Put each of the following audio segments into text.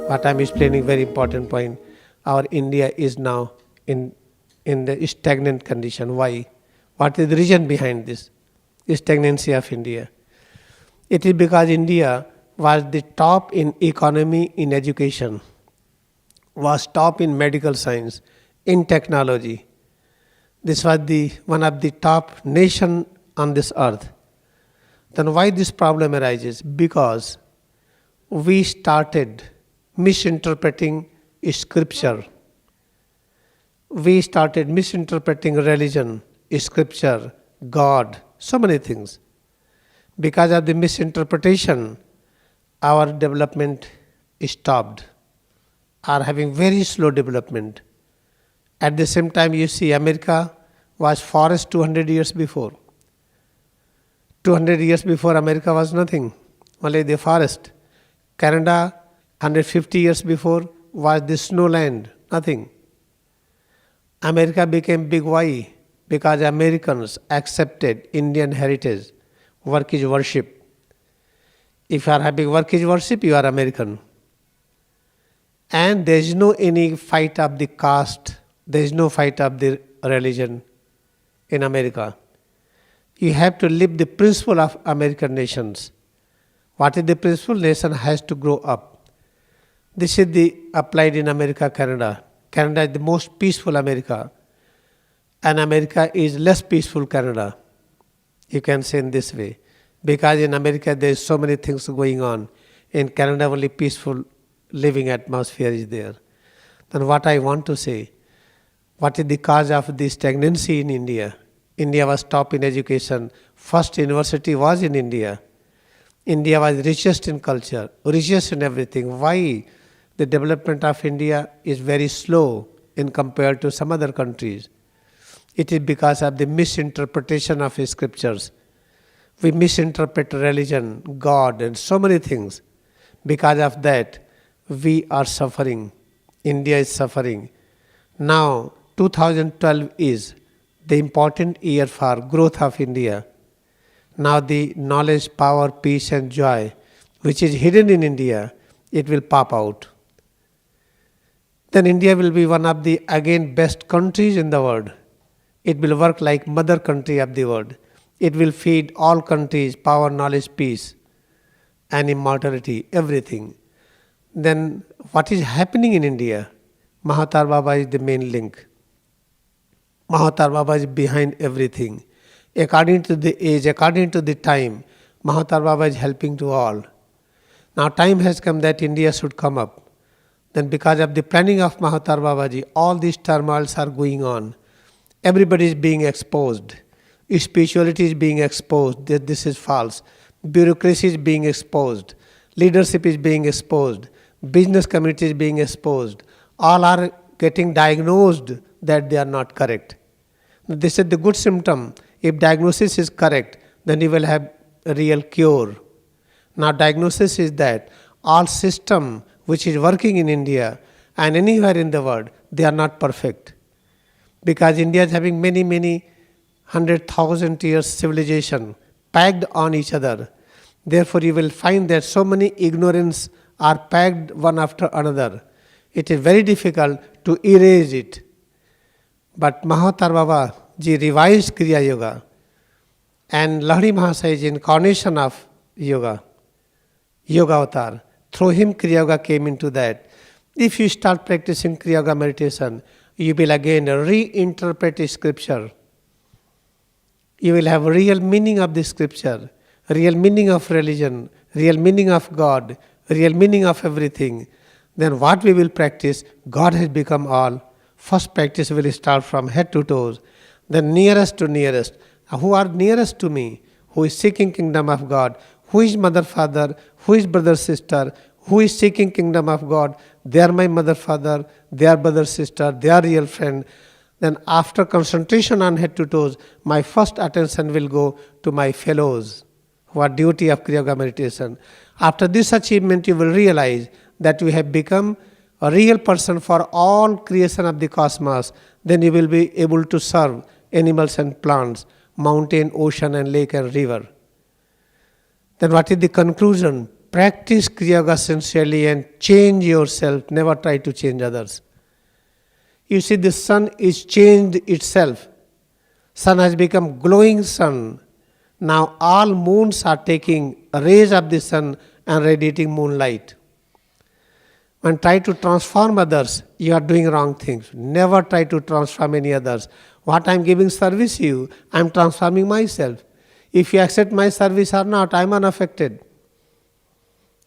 But I'm explaining very important point. Our India is now in the stagnant condition. Why? What is the reason behind this stagnancy of India? It is because India was the top in economy, in education, was top in medical science, in technology. This was the one of the top nation on this earth. Then why this problem arises? Because we started misinterpreting scripture. We started misinterpreting religion, scripture, God, so many things. Because of the misinterpretation, our development stopped, are having very slow development. At the same time, you see America was forest 200 years before. 200 years before, America was nothing, only the forest. Canada, 150 years before, was the snow land, nothing. America became big. Why? Because Americans accepted Indian heritage. Work is worship. If you are having work is worship, you are American. And there is no any fight of the caste, there is no fight of the religion in America. You have to live the principle of American nations. What is the principle? Nation has to grow up. This is the applied in America, Canada. Canada is the most peaceful America, and America is less peaceful Canada. You can say in this way. Because in America there is so many things going on. In Canada only peaceful living atmosphere is there. Then what I want to say, what is the cause of this stagnancy in India? India was top in education. First university was in India. India was richest in culture, richest in everything. Why the development of India is very slow in compared to some other countries? It is because of the misinterpretation of scriptures. We misinterpret religion, God, and so many things. Because of that, we are suffering. India is suffering. Now, 2012 is the important year for growth of India. Now the knowledge, power, peace and joy, which is hidden in India, it will pop out. Then India will be one of the, again, best countries in the world. It will work like mother country of the world. It will feed all countries, power, knowledge, peace, and immortality, everything. Then what is happening in India? Mahatar Baba is the main link. Mahatar Baba is behind everything. According to the age, according to the time, Mahatar Baba is helping to all. Now time has come that India should come up. Then because of the planning of Mahatar Babaji, all these turmoils are going on. Everybody is being exposed. Spirituality is being exposed. This is false. Bureaucracy is being exposed. Leadership is being exposed. Business community is being exposed. All are getting diagnosed that they are not correct. This is the good symptom. If diagnosis is correct, then you will have a real cure. Now diagnosis is that all system which is working in India and anywhere in the world, they are not perfect. Because India is having many 100,000 years civilization packed on each other. Therefore you will find that so many ignorance are packed one after another. It is very difficult to erase it. But Mahatar Baba ji revised Kriya Yoga, and Lahiri Mahasaya is incarnation of yoga, Yoga Avatar. Through him Kriya Yoga came into that. If you start practicing Kriya Yoga meditation, you will again reinterpret scripture. You will have real meaning of the scripture, real meaning of religion, real meaning of God, real meaning of everything. Then what we will practice, God has become all. First practice will start from head to toes, then nearest to nearest. Who are nearest to me? Who is seeking kingdom of God? Who is mother, father? Who is brother, sister? Who is seeking kingdom of God? They are my mother, father. They are brother, sister. They are real friend. Then after concentration on head to toes, my first attention will go to my fellows who are duty of Kriya Yoga meditation. After this achievement, you will realize that you have become a real person for all creation of the cosmos. Then you will be able to serve animals and plants, mountain, ocean and lake and river. Then what is the conclusion? practice Kriya Yoga sincerely and change yourself. Never try to change others. You see, the sun is changed itself. Sun has become glowing sun. Now all moons are taking rays of the sun and radiating moonlight. When try to transform others, you are doing wrong things. Never try to transform any others. What I am giving service to you, I am transforming myself. If you accept my service or not, I am unaffected.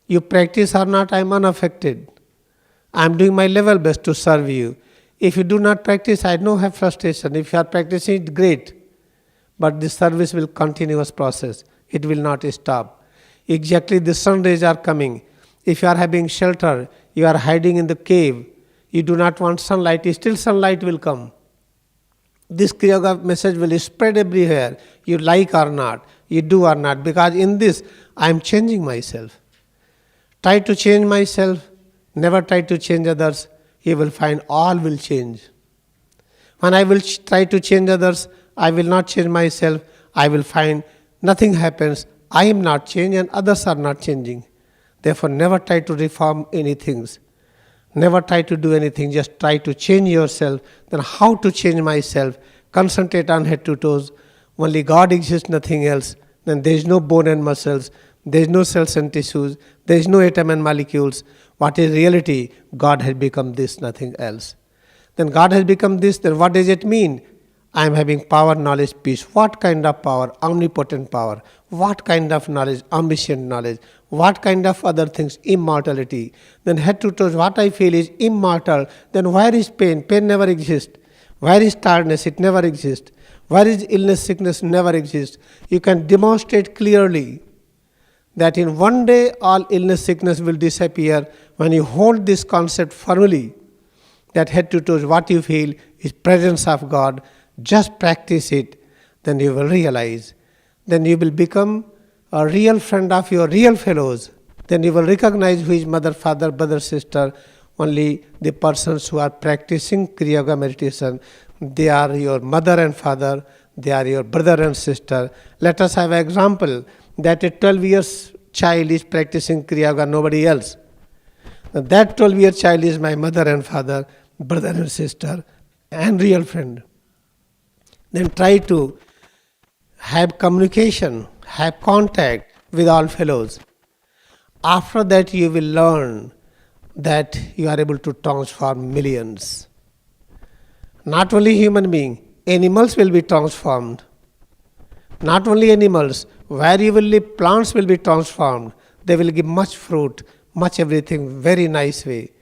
You practice or not, I am unaffected. I am doing my level best to serve you. If you do not practice, I don't have frustration. If you are practicing it, great. But this service will continuous process. It will not stop. Exactly the sun rays are coming. If you are having shelter, you are hiding in the cave, you do not want sunlight, still sunlight will come. This Kriya Yoga message will spread everywhere, you like or not, you do or not, because in this I am changing myself. Try to change myself, never try to change others, you will find all will change. When I will try to change others, I will not change myself, I will find nothing happens, I am not changed and others are not changing. Therefore, never try to reform anything. Never try to do anything. Just try to change yourself. Then how to change myself? Concentrate on head to toes. Only God exists, nothing else. Then there is no bone and muscles. There is no cells and tissues. There is no atom and molecules. What is reality? God has become this, nothing else. Then God has become this. Then what does it mean? I am having power, knowledge, peace. What kind of power? Omnipotent power. What kind of knowledge? Omniscient knowledge. What kind of other things? Immortality. Then head to toes, what I feel is immortal. Then where is pain? Pain never exists. Where is tiredness? It never exists. Where is illness, sickness? Never exists. You can demonstrate clearly that in one day all illness, sickness will disappear when you hold this concept firmly. That head to toes, what you feel is presence of God. Just practice it, then you will realize. Then you will become a real friend of your real fellows. Then you will recognize who is mother, father, brother, sister. Only the persons who are practicing Kriya Yoga meditation, they are your mother and father, they are your brother and sister. Let us have an example that a 12 years child is practicing Kriya Yoga, nobody else. That 12-year child is my mother and father, brother and sister, and real friend. Then try to have communication, have contact with all fellows. After that you will learn that you are able to transform millions. Not only human beings, animals will be transformed. Not only animals, where you will live, plants will be transformed. They will give much fruit, much everything, very nice way.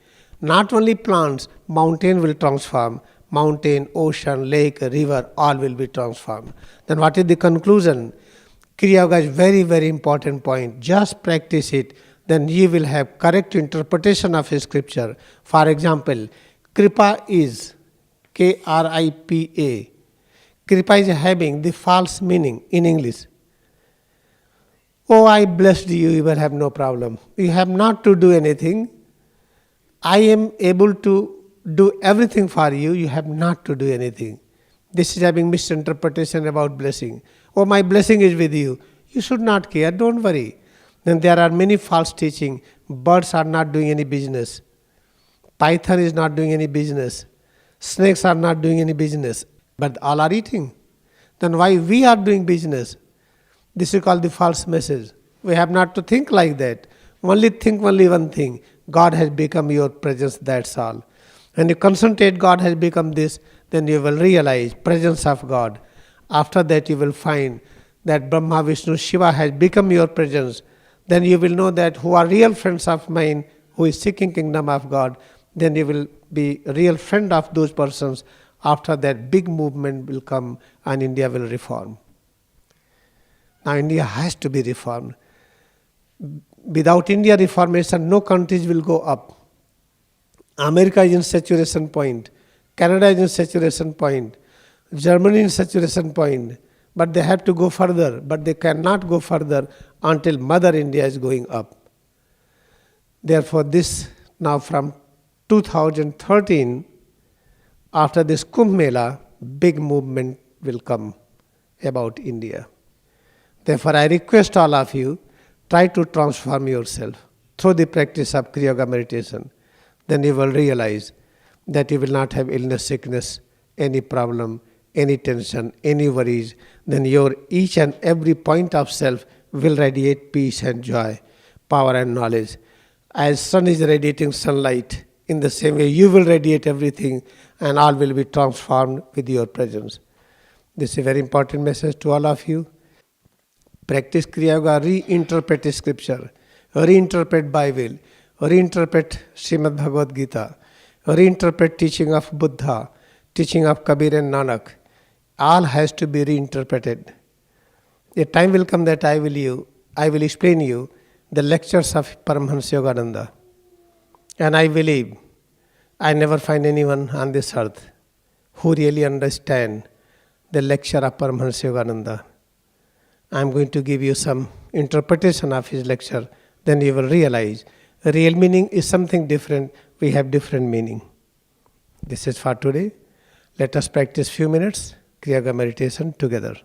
Not only plants, mountain will transform. Mountain, ocean, lake, river, all will be transformed. Then what is the conclusion? Kriya Yoga is very, very important point. Just practice it, then you will have correct interpretation of a scripture. For example, Kripa is, Kripa. Kripa is having the false meaning in English. Oh, I blessed you, you will have no problem. You have not to do anything. I am able to do everything for you, you have not to do anything. This is having misinterpretation about blessing. Oh, my blessing is with you. You should not care, don't worry. Then there are many false teaching. Birds are not doing any business. Python is not doing any business. Snakes are not doing any business. But all are eating. Then why we are doing business? This is called the false message. We have not to think like that. Only think only one thing. God has become your presence, that's all. When you concentrate, God has become this, then you will realize presence of God. After that you will find that Brahma, Vishnu, Shiva has become your presence. Then you will know that who are real friends of mine, who is seeking kingdom of God, then you will be a real friend of those persons. After that big movement will come and India will reform. Now India has to be reformed. Without India reformation, no countries will go up. America is in saturation point. Canada is in saturation point. Germany in saturation point. But they have to go further. But they cannot go further until Mother India is going up. Therefore, this now from 2013, after this Kumbh Mela, big movement will come about India. Therefore, I request all of you, Try to transform yourself through the practice of Kriya Yoga meditation. Then you will realize that you will not have illness, sickness, any problem, any tension, any worries. Then your each and every point of self will radiate peace and joy, power and knowledge. As sun is radiating sunlight, in the same way you will radiate everything and all will be transformed with your presence. This is a very important message to all of you. Practice Kriya Yoga, reinterpret scripture, reinterpret Bible, reinterpret Srimad Bhagavad Gita, reinterpret teaching of Buddha, teaching of Kabir and Nanak. All has to be reinterpreted. A time will come that I will explain you the lectures of Paramahansa Yogananda. And I believe I never find anyone on this earth who really understand the lecture of Paramahansa Yogananda. I am going to give you some interpretation of his lecture. Then you will realize real meaning is something different. We have different meaning. This is for today. Let us practice few minutes Kriya Yoga meditation together.